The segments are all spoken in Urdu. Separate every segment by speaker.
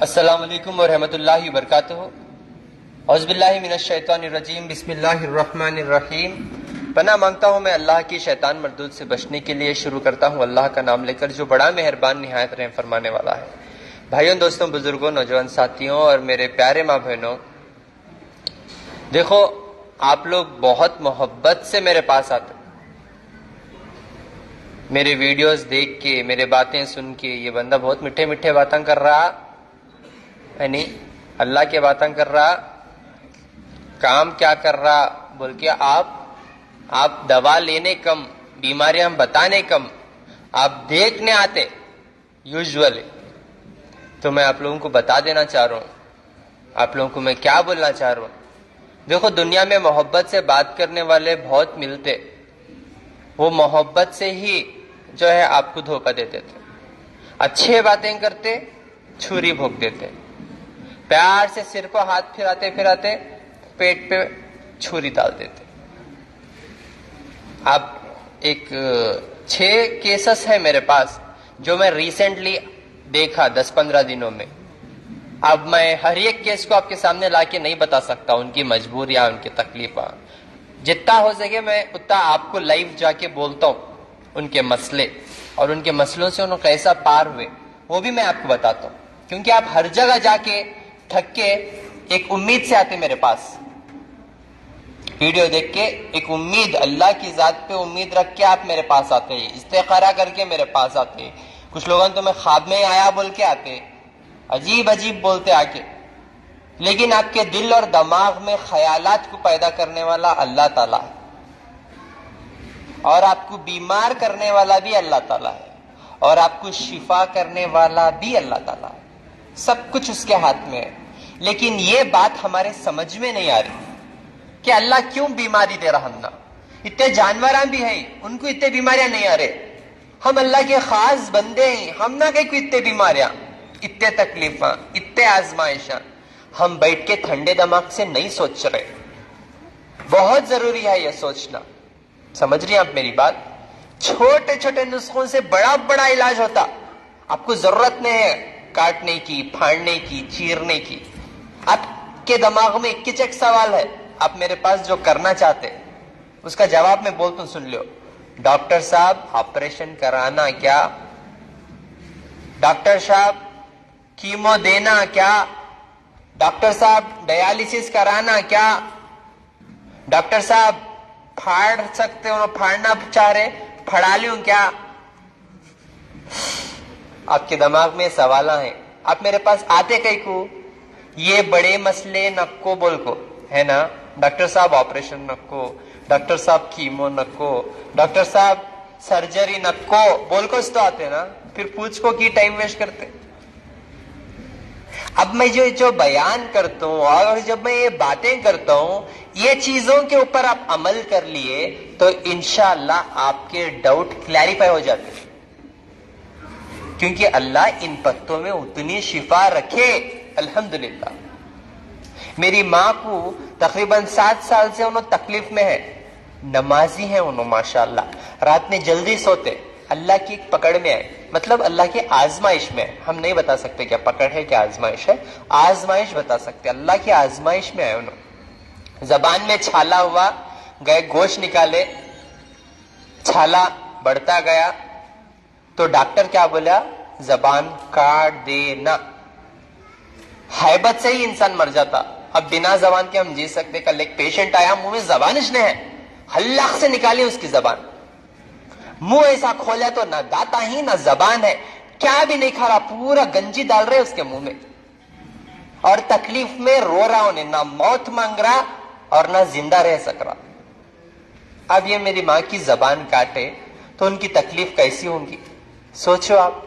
Speaker 1: السلام علیکم ورحمۃ اللہ وبرکاتہ۔ اعوذ باللہ من الشیطان الرجیم، بسم اللہ الرحمن الرحیم۔ پناہ مانگتا ہوں میں اللہ کی شیطان مردود سے بچنے کے لیے۔ شروع کرتا ہوں اللہ کا نام لے کر جو بڑا مہربان نہایت رحم فرمانے والا ہے۔ بھائیوں، دوستوں، بزرگوں، نوجوان ساتھیوں اور میرے پیارے ماں بہنوں، دیکھو آپ لوگ بہت محبت سے میرے پاس آتے، میرے ویڈیوز دیکھ کے، میرے باتیں سن کے، یہ بندہ بہت میٹھے میٹھے باتیں کر رہا ہے، نہیں اللہ کی باتیں کر رہا، کام کیا کر رہا بول کے آپ دوا لینے کم، بیماریاں بتانے کم، آپ دیکھنے آتے یوزولی۔ تو میں آپ لوگوں کو بتا دینا چاہ رہا ہوں، آپ لوگوں کو میں کیا بولنا چاہ رہا ہوں۔ دیکھو دنیا میں محبت سے بات کرنے والے بہت ملتے، وہ محبت سے ہی جو ہے آپ کو دھوکہ دیتے تھے۔ اچھے باتیں کرتے، چھری بھونک دیتے، پیار سے سر کو ہاتھ پھراتے پیٹ پہ چھری ڈال دیتے۔ اب ایک 6 کیسز ہے میرے پاس جو میں ریسنٹلی دیکھا 10-15 دنوں میں۔ اب میں ہر ایک کیس کو آپ کے سامنے لا کے نہیں بتا سکتا، ان کی مجبوریاں، ان کی تکلیفاں، جتنا ہو سکے میں اتنا آپ کو لائیو جا کے بولتا ہوں، ان کے مسئلے اور ان کے مسئلوں سے انہوں کیسا پار ہوئے وہ بھی میں آپ کو بتاتا ہوں، کیونکہ آپ ہر جگہ جا کے تھک کے ایک امید سے آتے میرے پاس، ویڈیو دیکھ کے ایک امید، اللہ کی ذات پہ امید رکھ کے آپ میرے پاس آتے ہیں، استخارہ کر کے میرے پاس آتے ہیں۔ کچھ لوگوں تو میں خواب میں آیا بول کے آتے، عجیب عجیب بولتے آ کے، لیکن آپ کے دل اور دماغ میں خیالات کو پیدا کرنے والا اللہ تعالیٰ ہے، اور آپ کو بیمار کرنے والا بھی اللہ تعالیٰ ہے، اور آپ کو شفا کرنے والا بھی اللہ تعالیٰ ہے۔ سب کچھ اس کے ہاتھ میں ہے، لیکن یہ بات ہمارے سمجھ میں نہیں آ رہی کہ اللہ کیوں بیماری دے رہا ہم نا۔ اتنے جانوراں بھی ہیں، ان کو اتنے بیماریاں نہیں آ رہے، ہم اللہ کے خاص بندے ہیں، ہم نہ کہیں کوئی اتنے بیماریاں، اتنے تکلیفاں، اتنے آزمائشاں۔ ہم بیٹھ کے ٹھنڈے دماغ سے نہیں سوچ رہے، بہت ضروری ہے یہ سوچنا۔ سمجھ رہی ہیں آپ میری بات؟ چھوٹے چھوٹے نسخوں سے بڑا بڑا علاج ہوتا، آپ کو ضرورت نہیں ہے کاٹنے کی، پھاڑنے کی، چیرنے کی۔ آپ کے دماغ میں ایک سوال ہے، آپ میرے پاس جو کرنا چاہتے اس کا جواب میں بولتا ہوں، سن لو۔ ڈاکٹر صاحب آپریشن کرانا کیا؟ ڈاکٹر صاحب کیمو دینا کیا؟ ڈاکٹر صاحب ڈیالیسس کرانا کیا؟ ڈاکٹر صاحب پھاڑ سکتے ہو، پھاڑنا چاہ رہے، پھڑا لوں کیا؟ آپ کے دماغ میں سوالہ ہیں، آپ میرے پاس آتے کئی کو، یہ بڑے مسئلے نکو بول کو ہے نا، ڈاکٹر صاحب آپریشن نکو، ڈاکٹر صاحب کیمو نکو، ڈاکٹر صاحب سرجری نکو بول کو تو آتے نا، پھر پوچھ کو کی ٹائم ویسٹ کرتے۔ اب میں جو بیان کرتا ہوں اور جب میں یہ باتیں کرتا ہوں، یہ چیزوں کے اوپر آپ عمل کر لیے تو انشاءاللہ آپ کے ڈاؤٹ کلیریفائی ہو جاتے ہیں، کیونکہ اللہ ان پتوں میں اتنی شفا رکھے۔ الحمدللہ میری ماں کو تقریباً 7 سال سے انہوں تکلیف میں ہے، نمازی ہیں انہوں ماشاءاللہ، رات میں جلدی سوتے، اللہ کی پکڑ میں ہے، مطلب اللہ کی آزمائش میں ہے۔ ہم نہیں بتا سکتے کیا پکڑ ہے کیا آزمائش ہے، آزمائش بتا سکتے، اللہ کی آزمائش میں ہے انہوں۔ زبان میں چھالا ہوا، گئے گوشت نکالے، چھالا بڑھتا گیا تو ڈاکٹر کیا بولا؟ زبان کاٹ دینا۔ ہیبت سے ہی انسان مر جاتا، اب بنا زبان کے ہم جی سکتے۔ کل ایک پیشنٹ آیا، منہ میں زبان اجنے ہے، ہلاک سے نکالی اس کی زبان، منہ ایسا کھولا تو نہ داتا ہی نہ زبان ہے، کیا بھی نہیں کھا رہا، پورا گنجی ڈال رہے اس کے منہ میں، اور تکلیف میں رو رہا انہیں، نہ موت مانگ رہا اور نہ زندہ رہ سک رہا۔ اب یہ میری ماں کی زبان کاٹے تو ان کی تکلیف کیسی ہوں گی، سوچو آپ۔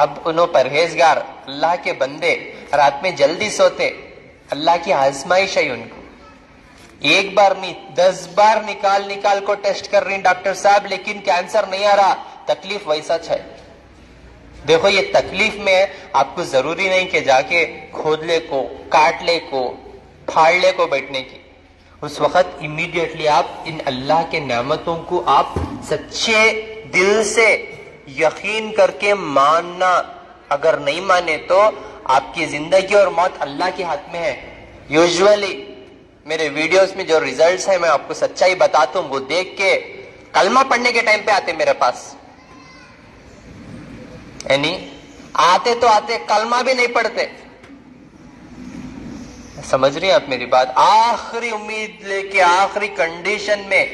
Speaker 1: اب انہوں پرہیزگار اللہ کے بندے رات میں جلدی سوتے، اللہ کی آزمائش ہے ان کو، 1 بار نہیں 10 بار نکال کو ٹیسٹ کر رہی ہیں ڈاکٹر صاحب، لیکن کینسر نہیں آ رہا، تکلیف ویسا ہے۔ دیکھو یہ تکلیف میں آپ کو ضروری نہیں کہ جا کے کھود لے کو، کاٹ لے کو، پھاڑ لے کو بیٹھنے کی، اس وقت امیڈیٹلی آپ ان اللہ کے نعمتوں کو آپ سچے دل سے یقین کر کے ماننا، اگر نہیں مانے تو آپ کی زندگی اور موت اللہ کے ہاتھ میں ہے. یوزولی میرے ویڈیوز میں جو ریزلٹس ہیں میں آپ کو سچائی بتاتا ہوں, وہ دیکھ کے کلمہ پڑھنے کے ٹائم پہ آتے میرے پاس, یعنی آتے تو آتے کلمہ بھی نہیں پڑھتے. سمجھ رہی ہیں آپ میری بات؟ آخری امید لے کے آخری کنڈیشن میں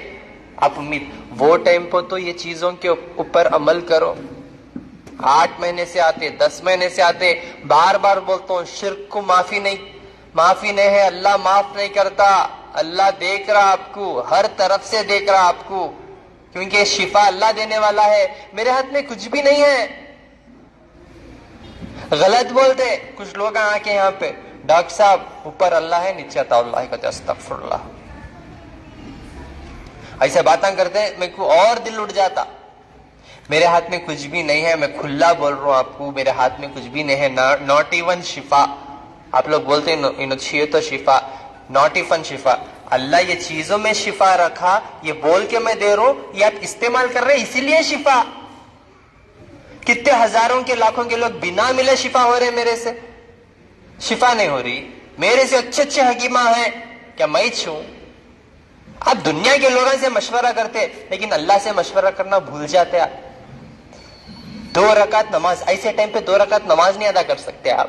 Speaker 1: آپ امید, وہ ٹائم پہ تو یہ چیزوں کے اوپر عمل کرو. 8 مہینے سے آتے, 10 مہینے سے آتے, بار بار بولتا ہوں شرک کو معافی نہیں ہے, اللہ معاف نہیں کرتا. اللہ دیکھ رہا آپ کو, ہر طرف سے دیکھ رہا آپ کو, کیونکہ شفا اللہ دینے والا ہے. میرے ہاتھ میں کچھ بھی نہیں ہے. غلط بولتے کچھ لوگ آ کے یہاں پہ, ڈاکٹر صاحب اوپر اللہ ہے نیچے عطا اللہ, کہتے استغفر اللہ. ایسے باتیں کرتے ہیں, میرے کو اور دل اٹھ جاتا. میرے ہاتھ میں کچھ بھی نہیں ہے, میں کھلا بول رہا ہوں آپ کو, میرے ہاتھ میں کچھ بھی نہیں ہے. ناٹ ایون شفا. آپ لوگ بولتے ہیں چاہیے تو شفا, ناٹ ایون شفا. اللہ یہ چیزوں میں شفا رکھا, یہ بول کے میں دے رہا ہوں, یہ آپ استعمال کر رہے ہیں اسی لیے شفا. کتنے ہزاروں کے لاکھوں کے لوگ بنا ملے شفا ہو رہے, میرے سے شفا نہیں ہو رہی. میرے سے اچھے اچھے حکیمہ ہیں, کیا میں چھوں؟ آپ دنیا کے لوگوں سے مشورہ کرتے لیکن اللہ سے مشورہ کرنا بھول جاتے. آپ 2 رکعت نماز, ایسے ٹائم پہ 2 رکعت نماز نہیں ادا کر سکتے آپ.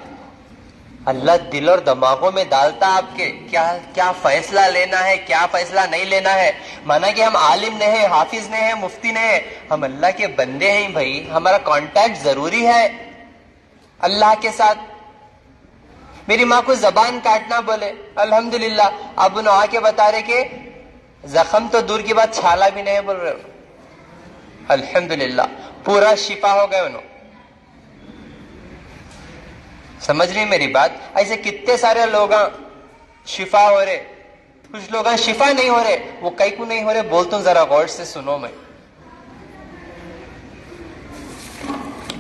Speaker 1: اللہ دل اور دماغوں میں ڈالتا آپ کے کیا فیصلہ لینا ہے, کیا فیصلہ نہیں لینا ہے. مانا کہ ہم عالم نہیں ہیں, حافظ نہیں ہیں, مفتی نہیں ہیں, ہم اللہ کے بندے ہیں بھائی. ہمارا کانٹیکٹ ضروری ہے اللہ کے ساتھ. میری ماں کو زبان کاٹنا بولے, الحمدللہ اب انہوں آ کے بتا رہے کہ زخم تو دور کی بات, چھالا بھی نہیں بول رہے, الحمدللہ پورا شفا ہو گئے انہوں. سمجھ رہی میری بات؟ ایسے کتنے سارے لوگ شفا ہو رہے, کچھ لوگ شفا نہیں ہو رہے. وہ کئی کو نہیں ہو رہے بولتا ہوں, ذرا غور سے سنو. میں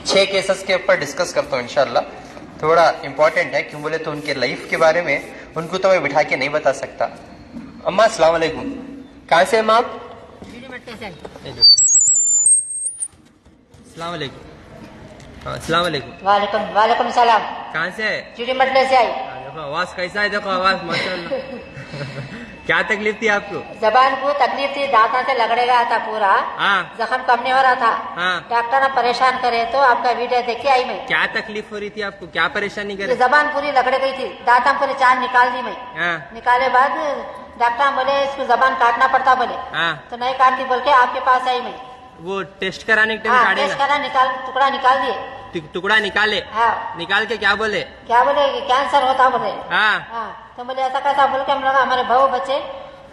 Speaker 1: 6 کیسز کے اوپر ڈسکس کرتا ہوں انشاءاللہ. تھوڑا امپورٹنٹ ہے, کیوں بولے تو ان کے لائف کے بارے میں ان کو تو میں بٹھا کے نہیں بتا سکتا. اماں السلام علیکم, کہاں سے ہیں آپ؟ السلام علیکم. السلام علیکم.
Speaker 2: وعلیکم السلام.
Speaker 1: کہاں سے ہے؟
Speaker 2: چوڑی مٹلے سے آئی.
Speaker 1: دیکھو آواز کیسا ہے, دیکھو آواز ماشاءاللہ. کیا تکلیف تھی آپ کو؟
Speaker 2: زبان کو تکلیف تھی, دانتوں سے لگڑے گیا تھا پورا,
Speaker 1: ہاں
Speaker 2: زخم کم نہیں ہو رہا تھا.
Speaker 1: ہاں.
Speaker 2: ڈاکٹر نے پریشان کرے تو آپ کا ویڈیو دیکھ کے آئی میں.
Speaker 1: کیا تکلیف ہو رہی تھی آپ کو, کیا پریشانی کر رہے؟
Speaker 2: زبان پوری لگڑ گئی تھی, دانتوں پوری چاند نکال دی میں.
Speaker 1: ہاں
Speaker 2: نکالے بعد ڈاکٹر بولے اس کو زبان کاٹنا پڑتا بولے,
Speaker 1: ہاں.
Speaker 2: تو نہیں کاٹتی بول کے آپ کے پاس آئی میں.
Speaker 1: وہ ٹیسٹ کرانے کے ٹائم
Speaker 2: ہاں
Speaker 1: کاٹے
Speaker 2: ٹیسٹ کرا, ٹکڑا نکال دیے.
Speaker 1: ٹکڑا نکالے,
Speaker 2: ہاں
Speaker 1: نکال کے کیا بولے؟
Speaker 2: کیا بولے کینسر ہوتا بولے.
Speaker 1: ہاں
Speaker 2: ہاں تو بولے ایسا کیسا بول کے ہم لوگ ہمارے بہو بچے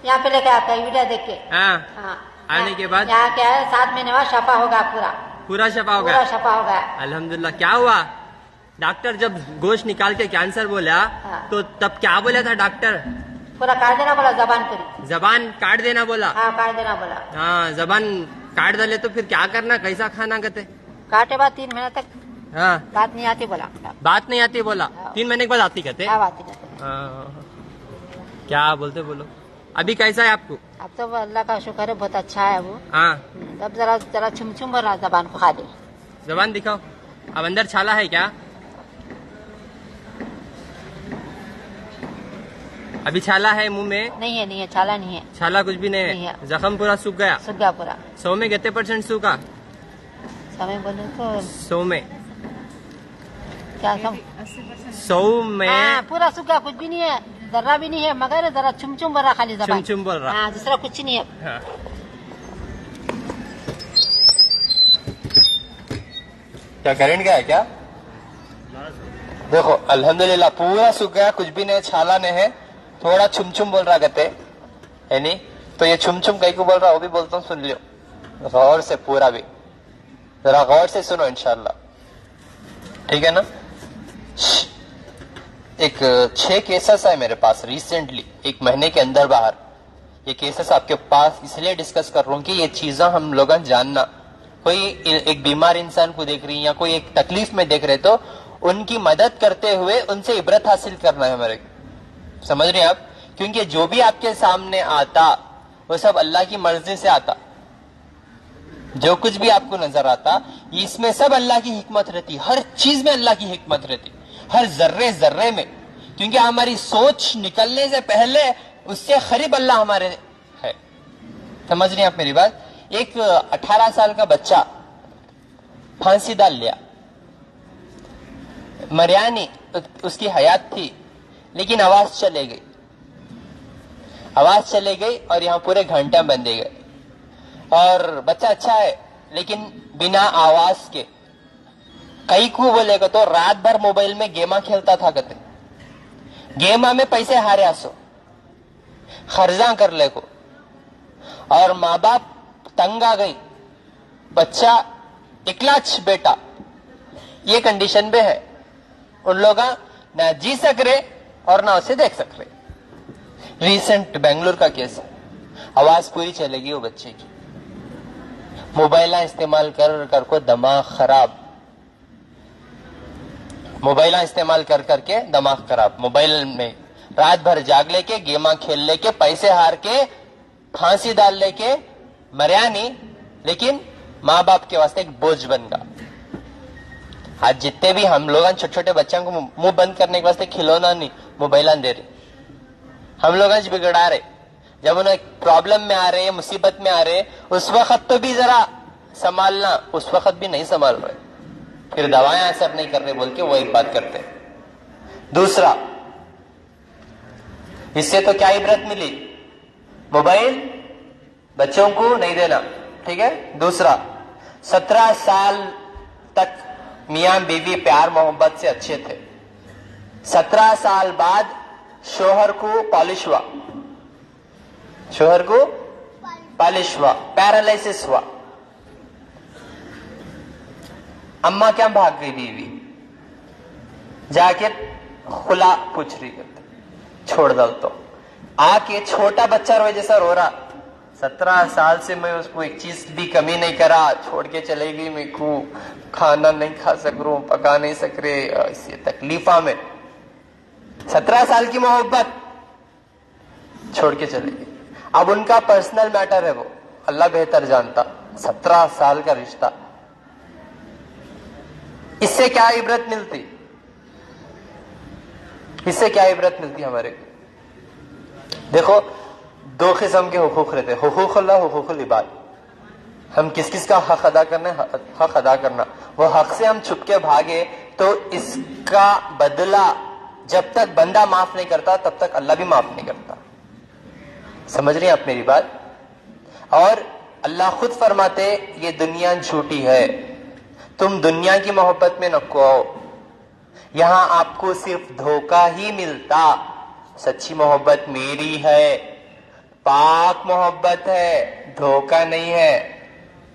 Speaker 2: یہاں پہ لے کے آتا ہے ویڈیو دیکھ کے.
Speaker 1: ہاں.
Speaker 2: ہاں
Speaker 1: آنے کے بعد
Speaker 2: یہاں کیا ہے 7 مہینے بعد شفا ہوگا,
Speaker 1: پورا شفا ہو
Speaker 2: پورا
Speaker 1: گیا
Speaker 2: شفا ہوگا.
Speaker 1: الحمدللہ. کیا ہوا ڈاکٹر جب گوشت نکال کے کینسر بولا
Speaker 2: ہاں.
Speaker 1: تو تب کیا بولا تھا ڈاکٹر؟
Speaker 2: پورا کاٹ دینا بولا زبان پوری.
Speaker 1: زبان کاٹ دینا بولا.
Speaker 2: ہاں کاٹ دینا بولا.
Speaker 1: ہاں زبان کاٹ ڈالے تو پھر کیا کرنا, کیسا کھانا کہتے؟
Speaker 2: کاٹے بعد 3 مہینے تک
Speaker 1: ہاں
Speaker 2: بات نہیں آتی بولا.
Speaker 1: بات نہیں آتی بولا. 3 مہینے کے بعد آتی کہتے؟
Speaker 2: کیا بات ہے.
Speaker 1: ہاں. کیا بولتے بولو. ابھی کیسا ہے آپ کو؟
Speaker 2: اب تو اللہ کا شکر ہے بہت اچھا ہے وہ.
Speaker 1: ہاں
Speaker 2: اب ذرا چھم چھم بول رہا زبان کو کھا دے.
Speaker 1: زبان دکھاؤ. اب اندر چھالا ہے کیا؟ ابھی چھالا ہے منہ میں؟
Speaker 2: نہیں ہے چھالا نہیں ہے.
Speaker 1: چھالا کچھ بھی نہیں
Speaker 2: نہیں
Speaker 1: ہے.
Speaker 2: ہے.
Speaker 1: زخم پورا سوکھ گیا.
Speaker 2: سوکھ گیا پورا.
Speaker 1: 100 میں کتنے % سوکھا؟
Speaker 2: سمے بولے تو
Speaker 1: 100 میں
Speaker 2: کیا
Speaker 1: 100 میں
Speaker 2: ہاں پورا سوکھ گیا, کچھ بھی نہیں ہے, ذرا بھی نہیں ہے, مگر ذرا چھم چھم بول رہا خالی زبان.
Speaker 1: چم بول رہا.
Speaker 2: ہاں دوسرا کچھ نہیں ہے.
Speaker 1: ہاں. کیا کرنٹ گیا ہے کیا؟ دیکھو الحمدللہ پورا سوکھ گیا, کچھ بھی نہیں, چھالا نہیں ہے, تھوڑا چھم چھم بول رہا کہتے ہے نہیں. تو یہ چھم چھم کہیں کو بول رہا وہ بھی بولتا ہوں, سن لیو غور سے, پورا بھی ذرا غور سے سنو انشاءاللہ, ٹھیک ہے نا. ایک 6 کیسز ہے میرے پاس ریسنٹلی, 1 مہینے کے اندر باہر. یہ کیسز آپ کے پاس اس لیے ڈسکس کر رہا ہوں کہ یہ چیزیں ہم لوگ جاننا. کوئی ایک بیمار انسان کو دیکھ رہی یا کوئی ایک تکلیف میں دیکھ رہے تو ان کی مدد کرتے ہوئے ان سے عبرت حاصل کرنا ہے ہمارے. سمجھ رہے ہیں آپ؟ کیونکہ جو بھی آپ کے سامنے آتا وہ سب اللہ کی مرضی سے آتا. جو کچھ بھی آپ کو نظر آتا اس میں سب اللہ کی حکمت رہتی, ہر چیز میں اللہ کی حکمت رہتی. ہر ذرے ذرے میں, کیونکہ ہماری سوچ نکلنے سے پہلے اس سے قریب اللہ ہمارے ہے. سمجھ رہے ہیں آپ میری بات؟ ایک 18 سال کا بچہ پھانسی ڈال لیا, مریا نہیں, اس کی حیات تھی لیکن آواز چلے گئی, آواز چلے گئی اور یہاں پورے گھنٹے بندے گئے. اور بچہ اچھا ہے لیکن بنا آواز کے کئی کو بولے گا تو رات بھر موبائل میں گیما کھیلتا تھا, کہتے گیما میں پیسے ہارے آسو خرچہ کر لے کو, اور ماں باپ تنگ آ گئی, بچہ اکلاچ بیٹا یہ کنڈیشن پہ ہے, ان لوگ نہ جی سک رہے اور نہ اسے دیکھ سک رہے. ریسنٹ بنگلور کا کیس ہے, آواز پوری چلے گی وہ بچے کی, موبائل استعمال کر کر کو دماغ خراب, موبائل استعمال کر کر کے دماغ خراب, موبائل میں رات بھر جاگ لے کے گیما کھیل لے کے پیسے ہار کے پھانسی ڈال لے کے مریا نہیں, لیکن ماں باپ کے واسطے ایک بوجھ بن گا. آج جتنے بھی ہم لوگ چھوٹے چھوٹے بچوں کو منہ بند کرنے کے واسطے کھلونا نہیں موبائل دے رہے, ہم لوگ آج بگڑا رہے. جب انہیں پرابلم میں آ رہے, مصیبت میں آ رہے, اس وقت تو بھی ذرا سنبھالنا, اس وقت بھی نہیں سنبھال رہے, پھر دوائیں اثر نہیں کر رہے بول کے وہ ایک بات کرتے. دوسرا, اس سے تو کیا عبرت ملی, موبائل بچوں کو نہیں دینا, ٹھیک ہے. دوسرا, 17 سال تک میاں بیوی پیار محبت سے اچھے تھے, 17 سال بعد شوہر کو پالش ہوا, شوہر کو پالش ہوا, پیرالائسس ہوا, اماں کیا بھاگ گئی بیوی, جا کے خلا پوچھ رہی کرتے چھوڑ دو, تو آ کے چھوٹا بچہ روئے جیسا رو رہا, 17 سال سے میں اس کو ایک چیز بھی کمی نہیں کرا, چھوڑ کے چلے گئی, میں کو کھانا نہیں کھا سک رہا, پکا نہیں سک رہے, اسی تکلیفہ میں 17 سال کی محبت چھوڑ کے چلے گئی. اب ان کا پرسنل میٹر ہے, وہ اللہ بہتر جانتا, 17 سال کا رشتہ, اس سے کیا عبرت ملتی, اس سے کیا عبرت ملتی ہمارے کو؟ دیکھو, 2 قسم کے حقوق رہتے, حقوق اللہ, حقوق العباد. ہم کس کس کا حق ادا کرنا ہے, حق ادا کرنا. وہ حق سے ہم چھپ کے بھاگے تو اس کا بدلہ جب تک بندہ معاف نہیں کرتا تب تک اللہ بھی معاف نہیں کرتا. سمجھ رہے ہیں آپ میری بات؟ اور اللہ خود فرماتے یہ دنیا جھوٹی ہے, تم دنیا کی محبت میں نہ آؤ, یہاں آپ کو صرف دھوکہ ہی ملتا, سچی محبت میری ہے, پاک محبت ہے, دھوکہ نہیں ہے.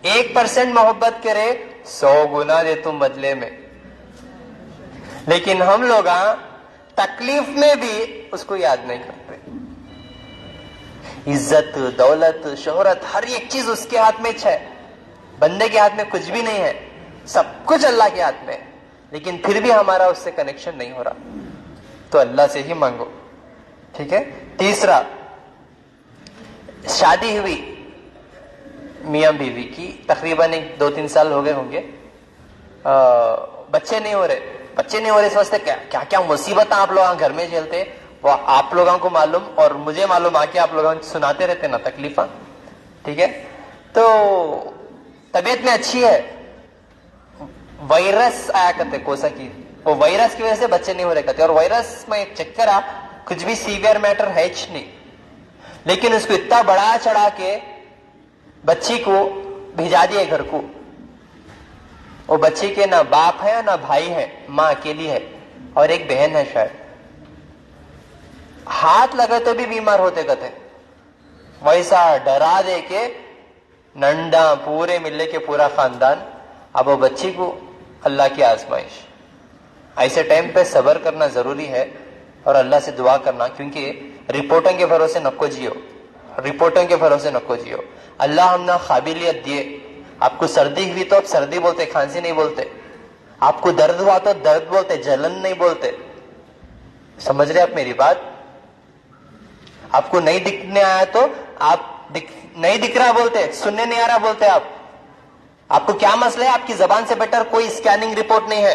Speaker 1: 1% محبت کرے 100 گنا دے تم بدلے میں, لیکن ہم لوگ تکلیف میں بھی اس کو یاد نہیں کرتے. عزت, دولت, شہرت, ہر ایک چیز اس کے ہاتھ میں ہے, بندے کے ہاتھ میں کچھ بھی نہیں ہے, سب کچھ اللہ کے ہاتھ میں, لیکن پھر بھی ہمارا اس سے کنیکشن نہیں ہو رہا, تو اللہ سے ہی مانگو, ٹھیک ہے. تیسرا, شادی ہوئی میاں بیوی کی, تقریباً 2-3 سال ہو گئے ہوں گے, بچے نہیں ہو رہے, بچے نہیں ہو رہے, سوچتے کیا کیا مصیبت آپ لوگ گھر میں جھیلتے, وہ آپ لوگوں کو معلوم اور مجھے معلوم, آ کے آپ لوگوں سناتے رہتے نا تکلیفہ, ٹھیک ہے. تو طبیعت میں اچھی ہے, وائرس آیا کرتے کوسا کی, وہ وائرس کی وجہ سے بچے نہیں ہو رہے کرتے, اور وائرس میں ایک چکر کچھ بھی سیویئر میٹر ہے نہیں, لیکن اس کو اتنا بڑا چڑھا کے بچی کو بھیجا دیے گھر کو. وہ بچی کے نہ باپ ہے نہ بھائی ہے, ماں اکیلی ہے اور ایک بہن ہے شاید. ہاتھ لگے تو بھی بیمار ہوتے کہتے, ویسا ڈرا دے کے ننڈا پورے ملے کے پورا خاندان. اب وہ بچی کو اللہ کی آزمائش, ایسے ٹائم پہ صبر کرنا ضروری ہے اور اللہ سے دعا کرنا, کیونکہ رپورٹوں کے بھروسے نکو جیو, رپورٹوں کے بھروسے نکو جیو. اللہ ہم نے قابلیت دیے, آپ کو سردی ہوئی تو آپ سردی بولتے, کھانسی نہیں بولتے, آپ کو درد ہوا تو درد بولتے, جلن نہیں بولتے. سمجھ رہے آپ میری بات؟ آپ کو نہیں دکھنے آیا تو آپ نہیں دکھ رہا بولتے, سننے نہیں آ رہا بولتے. آپ کو کیا مسئلہ ہے, آپ کی زبان سے بیٹر کوئی اسکیننگ رپورٹ نہیں ہے.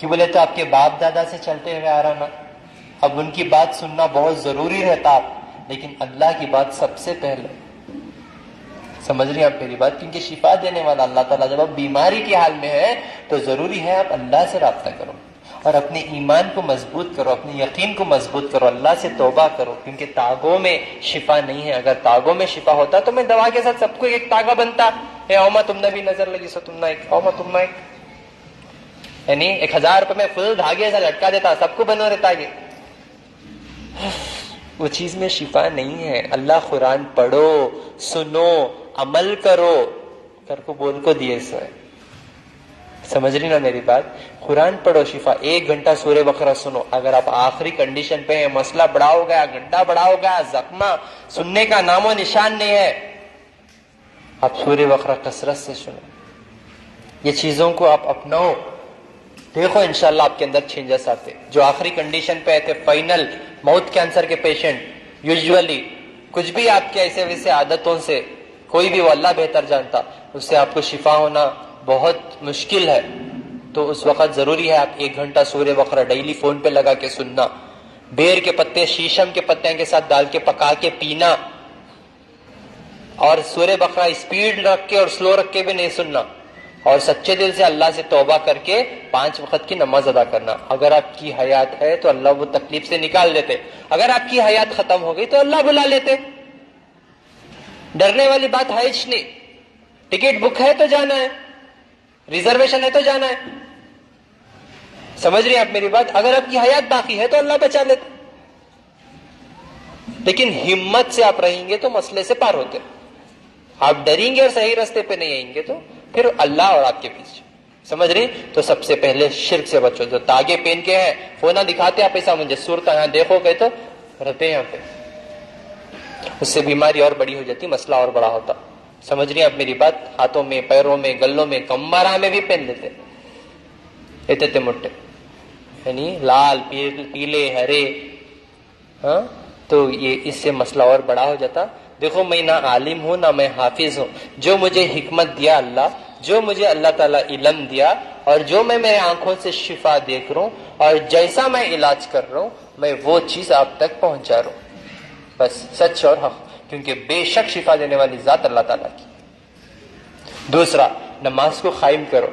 Speaker 1: کہ بولے تو آپ کے باپ دادا سے چلتے ہوئے آ رہا نا, اب ان کی بات سننا بہت ضروری رہتا, لیکن اللہ کی بات سب سے پہلے. سمجھ رہی ہیں آپ میری بات؟ کیونکہ شفا دینے والا اللہ تعالیٰ جب آپ بیماری کے حال میں ہے تو ضروری ہے آپ اللہ سے رابطہ کرو اور اپنے ایمان کو مضبوط کرو, اپنے یقین کو مضبوط کرو, اللہ سے توبہ کرو, کیونکہ تاغوں میں شفا نہیں ہے. اگر تاغوں میں شفا ہوتا تو میں دوا کے ساتھ سب کو ایک تاغا بنتا, اے اوما تم نے بھی نظر لگی سو تم نہ ایک, اوما تم نہ ایک, یعنی 1000 روپے میں فل دھاگے سے لٹکا دیتا, سب کو بنو رہتا. وہ چیز میں شفا نہیں ہے. اللہ قرآن پڑھو, سنو, عمل کرو, کر کو بول کو دیے سو ہے. سمجھ رہی نا میری بات؟ قرآن پڑھو, شفا. 1 گھنٹہ سورہ بقرہ سنو. اگر آپ آخری کنڈیشن پہ ہیں, مسئلہ بڑا ہو گیا, گڈھا بڑا ہو گیا, زخمہ سننے کا نام و نشان نہیں ہے, آپ سورہ بقرہ کثرت سے سنو. یہ چیزوں کو آپ اپناؤ, دیکھو انشاءاللہ آپ کے اندر چینجز آتے. جو آخری کنڈیشن پہ آتے, فائنل موت کینسر کے پیشنٹ, یوزولی کچھ بھی آپ کے ایسے ویسے عادتوں سے, کوئی بھی وہ اللہ بہتر جانتا, اس سے آپ کو شفا ہونا بہت مشکل ہے. تو اس وقت ضروری ہے آپ 1 گھنٹہ سورہ بقرہ ڈیلی فون پہ لگا کے سننا. بیر کے پتے شیشم کے پتوں کے ساتھ ڈال کے پکا کے پینا, اور سورہ بقرہ اسپیڈ رکھ کے اور سلو رکھ کے بھی نہیں سننا, اور سچے دل سے اللہ سے توبہ کر کے 5 وقت کی نماز ادا کرنا. اگر آپ کی حیات ہے تو اللہ وہ تکلیف سے نکال دیتے, اگر آپ کی حیات ختم ہو گئی تو اللہ بلا لیتے. ڈرنے والی بات ہے ہی نہیں. ٹکٹ بک ہے تو جانا ہے, ریزرویشن ہے تو جانا ہے. سمجھ رہی ہیں آپ میری بات؟ اگر آپ کی حیات باقی ہے تو اللہ بچا لیتے, لیکن ہمت سے آپ رہیں گے تو مسئلے سے پار ہوتے. آپ ڈریں گے اور صحیح راستے پہ نہیں آئیں گے تو پھر اللہ اور آپ کے پیچھے. سمجھ رہی؟ تو سب سے پہلے شرک سے بچو. جو تاگے پہن کے ہیں, فونا دکھاتے آپ ایسا مجھے صورت یہاں دیکھو گے تو رہتے ہیں یہاں پہ, اس سے بیماری اور بڑی ہو جاتی, مسئلہ اور بڑا ہوتا. سمجھ رہی ہیں آپ میری بات؟ ہاتھوں میں, پیروں میں, گلوں میں, کمبرا میں بھی پہن لیتے, اتنے موٹے, یعنی لال پیلے ہرے. ہاں, تو یہ اس سے مسئلہ اور بڑا ہو جاتا. دیکھو میں نہ عالم ہوں نہ میں حافظ ہوں, جو مجھے حکمت دیا اللہ, جو مجھے اللہ تعالیٰ علم دیا, اور جو میں میرے آنکھوں سے شفا دیکھ رہا ہوں, اور جیسا میں علاج کر رہا ہوں, میں وہ چیز آپ تک پہنچا رہا ہوں. بس سچ اور حق, کیونکہ بے شک شفا دینے والی ذات اللہ تعالیٰ کی. دوسرا, نماز کو قائم کرو.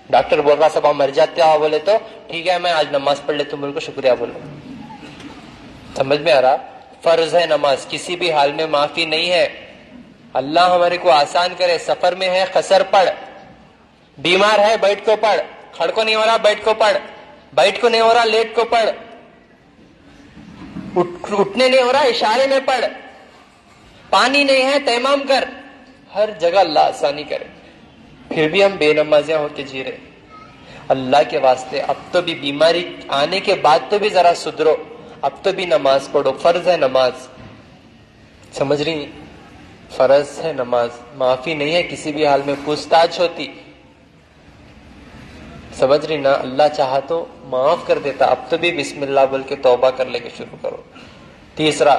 Speaker 1: ڈاکٹر بول رہا صبح مر جاتے ہو, بولے تو ٹھیک ہے میں آج نماز پڑھ لیتا ہوں, میرے کو شکریہ بولو. سمجھ میں آ رہا؟ فرض ہے نماز, کسی بھی حال میں معافی نہیں ہے. اللہ ہمارے کو آسان کرے. سفر میں ہے قصر پڑھ, بیمار ہے بیٹھ کو پڑھ, کھڑ کو نہیں ہو رہا بیٹھ کو پڑھ, بیٹھ کو نہیں ہو رہا لیٹ کو پڑھ, اٹھنے نہیں ہو رہا اشارے میں پڑھ, پانی نہیں ہے تیمم کر. ہر جگہ اللہ آسانی کرے. پھر بھی ہم بے نمازیاں ہو کے جی رہے. اللہ کے واسطے اب تو بھی بیماری آنے کے بعد تو بھی ذرا سدھرو, اب تو بھی نماز پڑھو. فرض ہے نماز, سمجھ رہی؟ فرض ہے نماز, معافی نہیں ہے کسی بھی حال میں, پوچھ تاچھ ہوتی. سمجھ رہی نا؟ اللہ چاہا تو معاف کر دیتا. اب تو بھی بسم اللہ بول کے توبہ کر لے کے شروع کرو. تیسرا,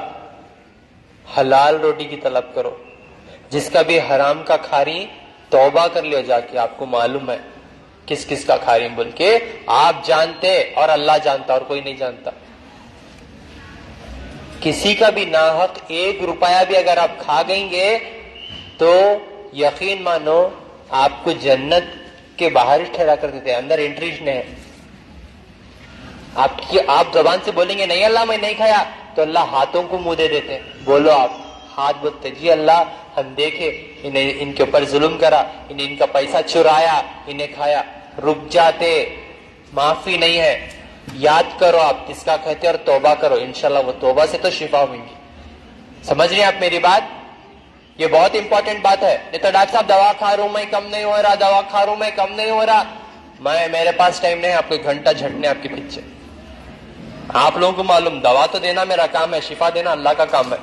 Speaker 1: حلال روٹی کی طلب کرو. جس کا بھی حرام کا کھا رہی, توبہ کر لو جا کے. آپ کو معلوم ہے کس کس کا کھا رہی بول کے, آپ جانتے اور اللہ جانتا اور کوئی نہیں جانتا. کسی کا بھی ناحق 1 روپیہ بھی اگر آپ کھا گئیں گے تو یقین مانو آپ کو جنت کے باہر ہی ٹھہرا کر دیتے, اندر انٹری نہیں ہے. آپ زبان سے بولیں گے نہیں اللہ میں نہیں کھایا, تو اللہ ہاتھوں کو منہ دے دیتے. بولو آپ, ہاتھ بولتے جی اللہ ہم دیکھے انہیں, ان کے اوپر ظلم کرا, انہیں ان کا پیسہ چرایا, انہیں کھایا. رک جاتے, معافی نہیں ہے. یاد کرو آپ کس کا کہتے اور توبہ کرو, انشاءاللہ وہ توبہ سے تو شفا ہویں گی. سمجھ رہے ہیں آپ میری بات؟ یہ بہت امپورٹنٹ بات ہے. نہیں تو ڈاکٹر صاحب دوا کھا رہا ہوں میں کم نہیں ہو رہا, دوا کھا رہا ہوں میں کم نہیں ہو رہا. میرے پاس ٹائم نہیں, آپ کو 1 گھنٹہ جھٹنے آپ کے پیچھے. آپ لوگوں کو معلوم, دوا تو دینا میرا کام ہے, شفا دینا اللہ کا کام ہے.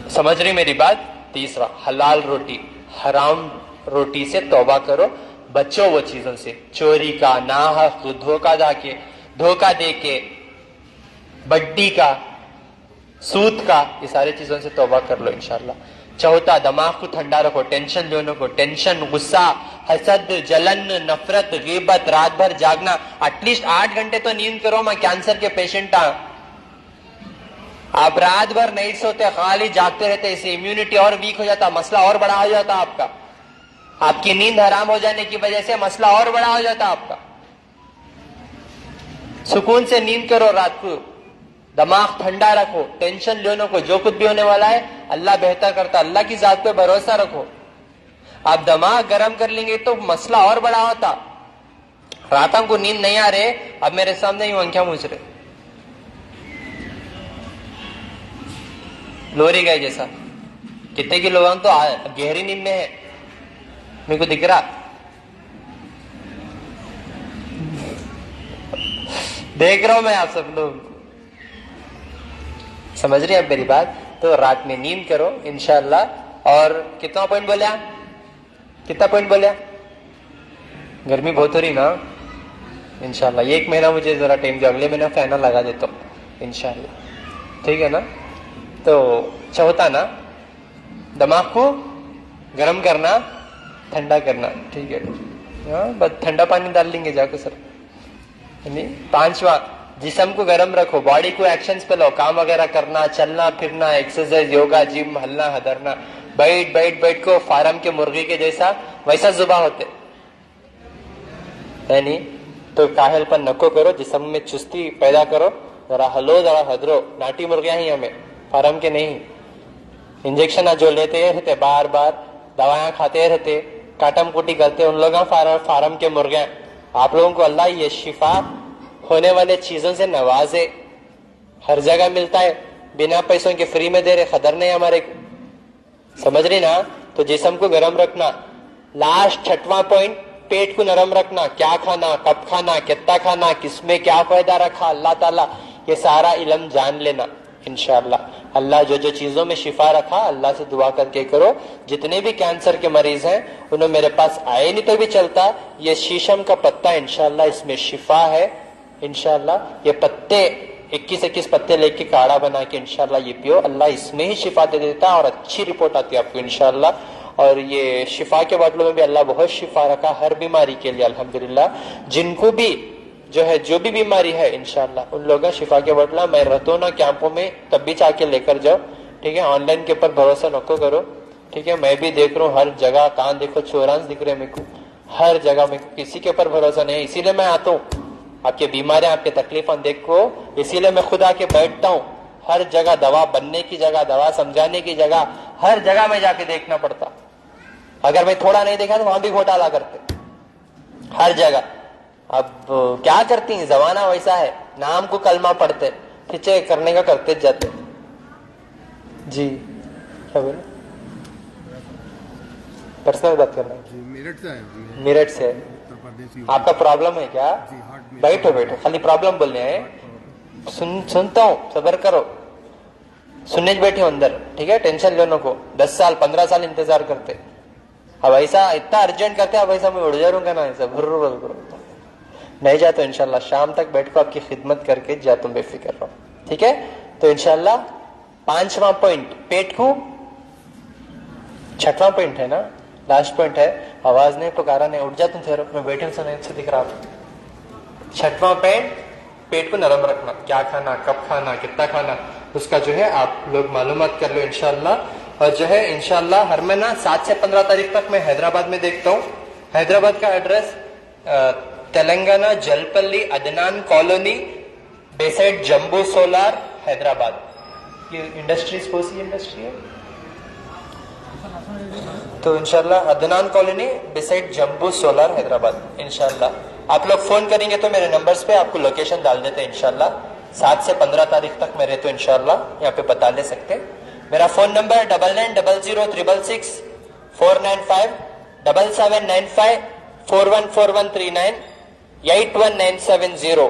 Speaker 1: سمجھ رہی میری بات؟ تیسرا, حلال روٹی, حرام روٹی سے توبہ کرو. بچو وہ چیزوں سے, چوری کا, ناحق دھوکہ دے کے, بڈی کا, سود کا, یہ ساری چیزوں سے توبہ کر لو انشاءاللہ. چوتھا, دماغ کو ٹھنڈا رکھو. ٹینشن جو کو, ٹینشن, غصہ, حسد, جلن, نفرت, غیبت, رات بھر جاگنا. ایٹ لیسٹ 8 گھنٹے تو نیند کرو. میں کینسر کے پیشنٹ ہوں, آپ رات بھر نہیں سوتے, خالی جاگتے رہتے, اسے امیونٹی اور ویک ہو جاتا, مسئلہ اور بڑا ہو جاتا آپ کا. آپ کی نیند حرام ہو جانے کی وجہ سے مسئلہ اور بڑا ہو جاتا آپ کا. سکون سے نیند کرو رات کو, دماغ ٹھنڈا رکھو, ٹینشن لینے کو, جو کچھ بھی ہونے والا ہے اللہ بہتر کرتا, اللہ کی ذات پہ بھروسہ رکھو. آپ دماغ گرم کر لیں گے تو مسئلہ اور بڑا ہوتا. راتوں کو نیند نہیں آ رہے, اب میرے سامنے ہی آنکھیں موج رہے, لوری گئے جیسا. کتنے کی لوگ تو گہری نیند میں ہے, میرے کو دکھ رہا. دیکھ رہا ہوں میں آپ سب لوگ, سمجھ رہے ہیں آپ میری بات. تو رات میں نیند کرو انشاءاللہ. اور کتنا پوائنٹ بولیا, کتنا پوائنٹ بولیا؟ گرمی بہت ہو رہی نا. انشاءاللہ 1 مہینہ مجھے ذرا ٹائم دو, اگلے مہینہ فین لگا دیتا ہوں انشاءاللہ, ٹھیک ہے نا. تو چوتھا نا, دماغ کو گرم کرنا, ٹھنڈا کرنا, ٹھیک ہے. بس ٹھنڈا پانی ڈال لیں گے جا کے سر. 5واں, جسم کو گرم رکھو, باڈی کو ایکشنز پہ لو, کام وغیرہ کرنا, چلنا پھرنا, ایکسرسائز, یوگا, جم, ہلنا ہدرنا. بیٹھ کو فارم کے مرغی کے جیسا ویسا زبا ہوتے ہے نہیں. تو کاہل پن نکو کرو, جسم میں چستی پیدا کرو, ذرا ہلو ذرا ہدرو. ناٹی مرغیاں ہی ہمیں, فارم کے نہیں. انجیکشن جو لیتے رہتے, بار بار دوائیاں کھاتے رہتے, کاٹم کوٹی کرتے, ان لوگوں فارم کے مرغیاں. آپ لوگوں کو اللہ یہ شفا ہونے والے چیزوں سے نوازے, ہر جگہ ملتا ہے, بنا پیسوں کے فری میں دے رہے, خطر نہیں ہمارے کو, سمجھ رہی نا. تو جسم کو گرم رکھنا. لاسٹ 6واں پوائنٹ, پیٹ کو نرم رکھنا. کیا کھانا, کب کھانا, کتنا کھانا, کس میں کیا فائدہ رکھا اللہ تعالیٰ, یہ سارا علم جان لینا انشاءاللہ. اللہ جو چیزوں میں شفا رکھا, اللہ سے دعا کر کے کرو. جتنے بھی کینسر کے مریض ہیں انہوں میرے پاس آئے نہیں تو بھی چلتا, یہ شیشم کا پتا انشاءاللہ اس میں شفا ہے انشاءاللہ. یہ پتے 21 پتے لے کے کاڑھا بنا کے انشاءاللہ یہ پیو, اللہ اس میں ہی شفا دے دیتا اور اچھی رپورٹ آتی ہے آپ کو انشاءاللہ. اور یہ شفا کے باٹلوں میں بھی اللہ بہت شفا رکھا ہر بیماری کے لیے الحمدللہ. جن کو بھی جو بھی بیماری ہے انشاءاللہ ان لوگوں شفا کے باٹلا میں رہتا ہوں نا کیمپوں میں, تب بھی چاہ کے لے کر جاؤ, ٹھیک ہے. آن لائن کے اوپر بھروسہ نکو کرو, ٹھیک ہے. میں بھی دیکھ رہا ہوں ہر جگہ, کہاں دیکھو چورانس دکھ رہے میرے کو, ہر جگہ میں کسی کے اوپر بھروسہ نہیں. اسی لیے میں آتا ہوں, آپ کی بیماریاں, آپ کی تکلیفیں دیکھو, اسی لیے میں خود آ کے بیٹھتا ہوں. ہر جگہ دوا بننے کی جگہ, دوا سمجھانے کی جگہ, ہر جگہ میں جا کے دیکھنا پڑتا. اگر میں تھوڑا نہیں دیکھا تو وہاں بھی گھوٹالا کرتے, ہر جگہ. اب کیا کرتی ہیں, زمانہ ویسا ہے, نام کو کلمہ پڑھتے, کھچے کرنے کا کرتے جاتے. جی کیا بولے, پرسنل بات کرنا ہے. میرٹھ سے آپ کا پرابلم ہے کیا؟ بیٹھو خالی پرابلم بولنے ہیں, سنتا ہوں, صبر کرو. سننے بیٹھے ہو اندر, ٹھیک ہے. ٹینشن لینے کو 10 سال 15 سال انتظار کرتے, اب ایسا اتنا ارجنٹ کرتے, اب ایسا میں اڑ جا رہوں گا نا, ایسا نہیں جاتا انشاءاللہ. شام تک بیٹھ کو آپ کی خدمت کر کے جاتا ہوں, بے فکر رہو, ٹھیک ہے. تو انشاءاللہ 5واں پوائنٹ, پیٹ کو. 6واں پوائنٹ ہے نا, لاسٹ پوائنٹ ہے. آواز نہیں, پکارا نہیں, اٹھ جاتا ہوں, ٹھہرو میں بیٹھے سے نہیں سے دکھ رہا. 6واں پوائنٹ, پیٹ کو نرم رکھنا. کیا کھانا, کب کھانا, کتنا کھانا, اس کا جو ہے آپ لوگ معلومات کر لو انشاءاللہ. اور جو ہے انشاءاللہ ہر مہینہ 7 سے 15 تاریخ تک میں حیدرآباد میں دیکھتا ہوں. حیدرآباد کا ایڈریس تلنگانہ, جلپلی, عدنان کالونی, بیسائڈ جمبو سولار, حیدرآباد. یہ انڈسٹریز کون سی انڈسٹری ہے؟ تو انشاءاللہ عدنان کالونی, بیسائڈ جمبو سولار, حیدرآباد انشاءاللہ. آپ لوگ فون کریں گے تو میرے نمبرز پہ آپ کو لوکیشن ڈال دیتے ہیں انشاءاللہ. 7 سے 15 تاریخ تک میں رہتا ہوں انشاءاللہ, یہاں پہ بتا لے سکتے. میرا فون نمبر 990036 495 7795 414139 8197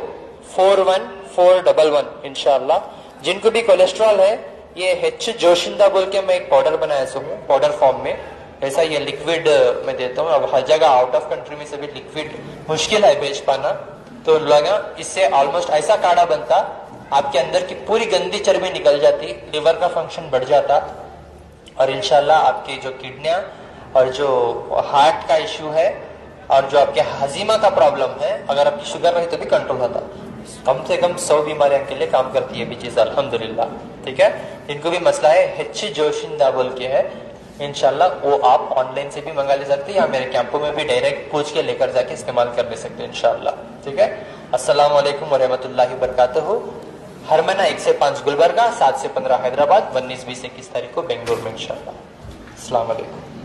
Speaker 1: 41411 انشاءاللہ. جن کو بھی کولیسٹرول ہے, یہ ہچ جوشندہ بول کے میں ایک پاؤڈر بنایا ہوں پاؤڈر فارم میں, ایسا یہ لکوڈ میں دیتا ہوں. اب ہر جگہ آؤٹ آف کنٹری میں سے بھی لکوڈ مشکل ہے بیچ پانا, تو لگا اس سے آلموسٹ ایسا کاڑھا بنتا, آپ کے اندر کی پوری گندی چربی نکل جاتی, لیور کا فنکشن بڑھ جاتا, اور انشاءاللہ آپ کی جو کڈنیاں اور جو ہارٹ کا ایشو ہے اور جو آپ کے ہاضمہ کا پرابلم ہے، اگر آپ کی شوگر رہی تو بھی کنٹرول ہوتا. کم سے کم 100 بیماریوں کے لیے کام کرتی ہے بھی چیز الحمدللہ. ٹھیک ہے، جن کو بھی مسئلہ ہے ہچ جوشندہ بول کے ہے، انشاءاللہ وہ آپ آن لائن سے بھی منگا لے سکتے ہیں یا میرے کیمپوں میں بھی ڈائریکٹ پوچھ کے لے کر جا کے استعمال کر لے سکتے ہیں انشاءاللہ. ٹھیک ہے، السلام علیکم ورحمۃ اللہ وبرکاتہ. ہر مہینہ 1 سے 5 گلبرگہ، 7 سے 15 حیدرآباد، 19 20 21 تاریخ کو بنگلور میں انشاءاللہ. السلام علیکم.